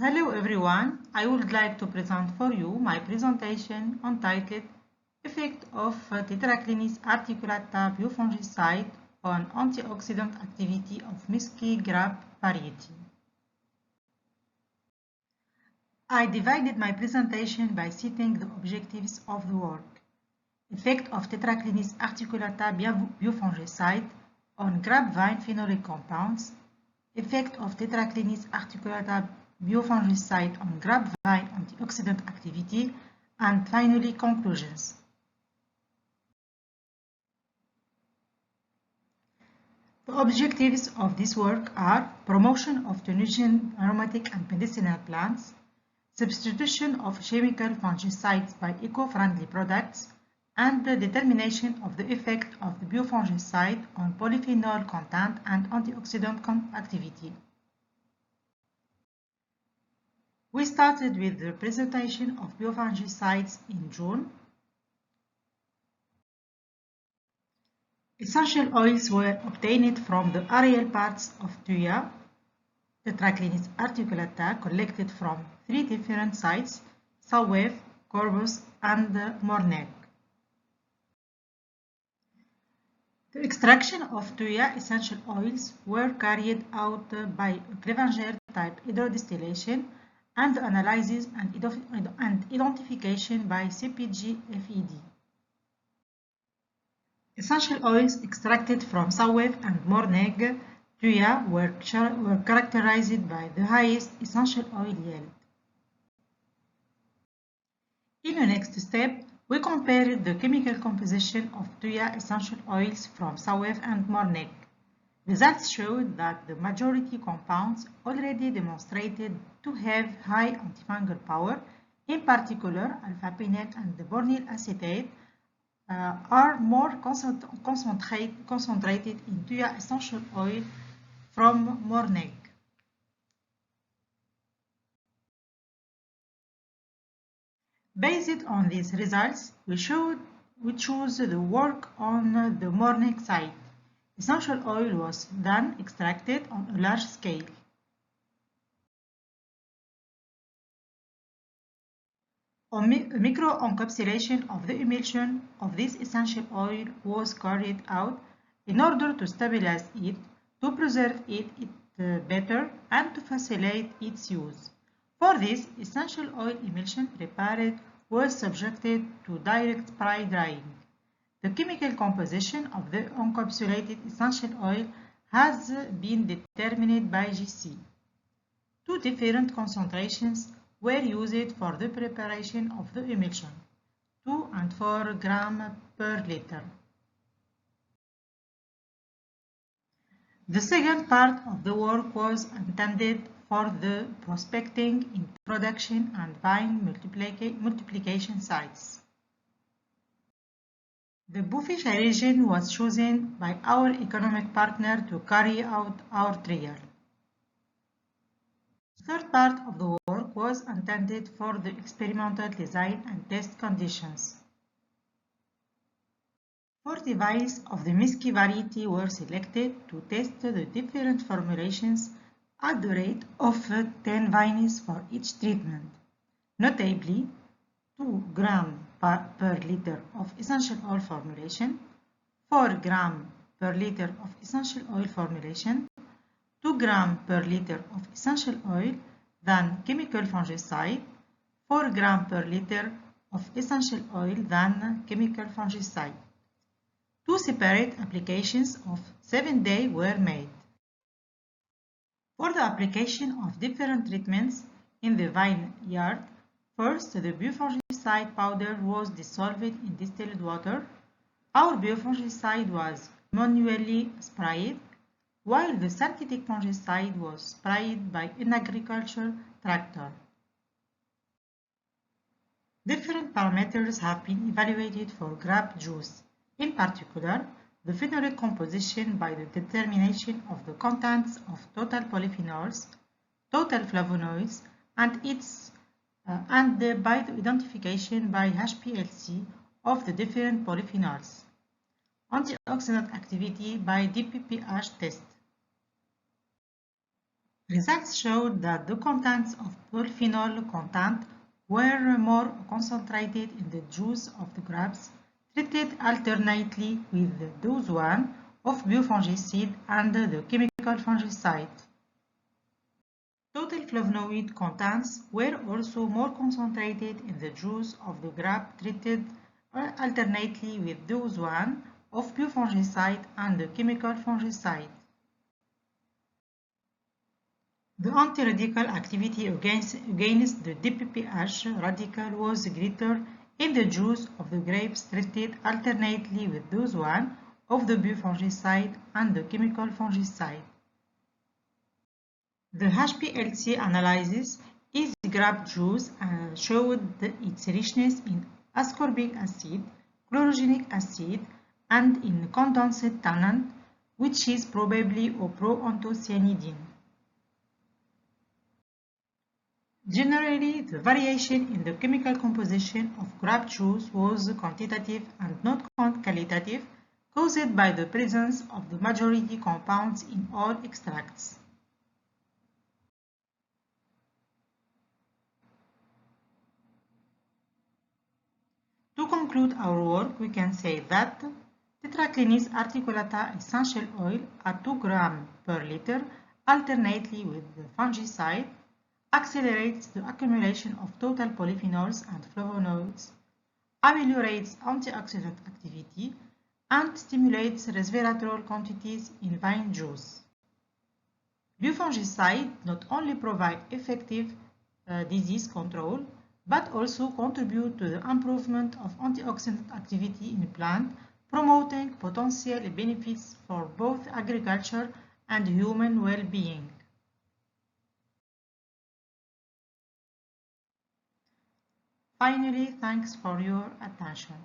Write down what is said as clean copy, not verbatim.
Hello everyone, I would like to present for you my presentation entitled Effect of Tetraclinis Articulata Biofungicide on antioxidant activity of Misky Grape variety. I divided my presentation by citing the objectives of the work. Effect of Tetraclinis Articulata Biofungicide on Grapevine phenolic compounds. Effect of Tetraclinis Articulata Biofungicide on Grapevine antioxidant activity, and finally conclusions. The objectives of this work are promotion of Tunisian aromatic and medicinal plants, substitution of chemical fungicides by eco-friendly products, and the determination of the effect of the biofungicide on polyphenol content and antioxidant activity. We started with the presentation of biofungicides in June. Essential oils were obtained from the aerial parts of TAEO, Tetraclinis articulata, collected from 3 different sites, Safa, Rguez, and Morneg. The extraction of TAEO essential oils were carried out by Grapevine type hydrodistillation and analysis and identification by CpG-FED. Essential oils extracted from Safa and Morneg TAEO were characterized by the highest essential oil yield. In the next step, we compared the chemical composition of TAEO essential oils from Safa and Morneg. Results showed that the majority compounds already demonstrated to have high antifungal power, in particular alpha-penel and the bornyl acetate, are more concentrated in TAEO essential oil from Morneg. Based on these results, we chose the work on the Morneg site. Essential oil was then extracted on a large scale. A microencapsulation of the emulsion of this essential oil was carried out in order to stabilize it, to preserve it better, and to facilitate its use. For this, essential oil emulsion prepared was subjected to direct spray drying. The chemical composition of the encapsulated essential oil has been determined by GC. 2 different concentrations were used for the preparation of the emulsion, 2 and 4 grams per liter. The second part of the work was intended for the prospecting, introduction, and vine multiplication sites. The Biofungicide region was chosen by our economic partner to carry out our trial. The third part of the work was intended for the experimental design and test conditions. 40 vials of the Misky variety were selected to test the different formulations at the rate of 10 vials for each treatment. Notably, 2 grams per liter of essential oil formulation, 4 grams per liter of essential oil formulation, 2 grams per liter of essential oil, then chemical fungicide, 4 grams per liter of essential oil, then chemical fungicide. 2 separate applications of 7 days were made. For the application of different treatments in the vineyard, first, the biofungicide powder was dissolved in distilled water. Our biofungicide was manually sprayed, while the synthetic fungicide was sprayed by an agriculture tractor. Different parameters have been evaluated for grape juice, in particular, the phenolic composition by the determination of the contents of total polyphenols, total flavonoids, and by the identification by HPLC of the different polyphenols. Antioxidant activity by DPPH test. Results showed that the contents of polyphenol content were more concentrated in the juice of the grapes treated alternately with the dose 1 of biofungicide and the chemical fungicide. Total flavonoid contents were also more concentrated in the juice of the grape treated alternately with dose 1 of biofungicide and the chemical fungicide. The antiradical activity against the DPPH radical was greater in the juice of the grapes treated alternately with dose 1 of the biofungicide and the chemical fungicide. The HPLC analysis is grape juice showed its richness in ascorbic acid, chlorogenic acid, and in condensed tannin, which is probably a pro-anthocyanidin. Generally, the variation in the chemical composition of grape juice was quantitative and not qualitative, caused by the presence of the majority compounds in all extracts. To conclude our work, we can say that Tetraclinis Articulata essential oil at 2 grams per liter alternately with the fungicide accelerates the accumulation of total polyphenols and flavonoids, ameliorates antioxidant activity, and stimulates resveratrol quantities in vine juice. Biofungicides not only provide effective disease control, but also contribute to the improvement of antioxidant activity in plant, promoting potential benefits for both agriculture and human well-being. Finally, thanks for your attention.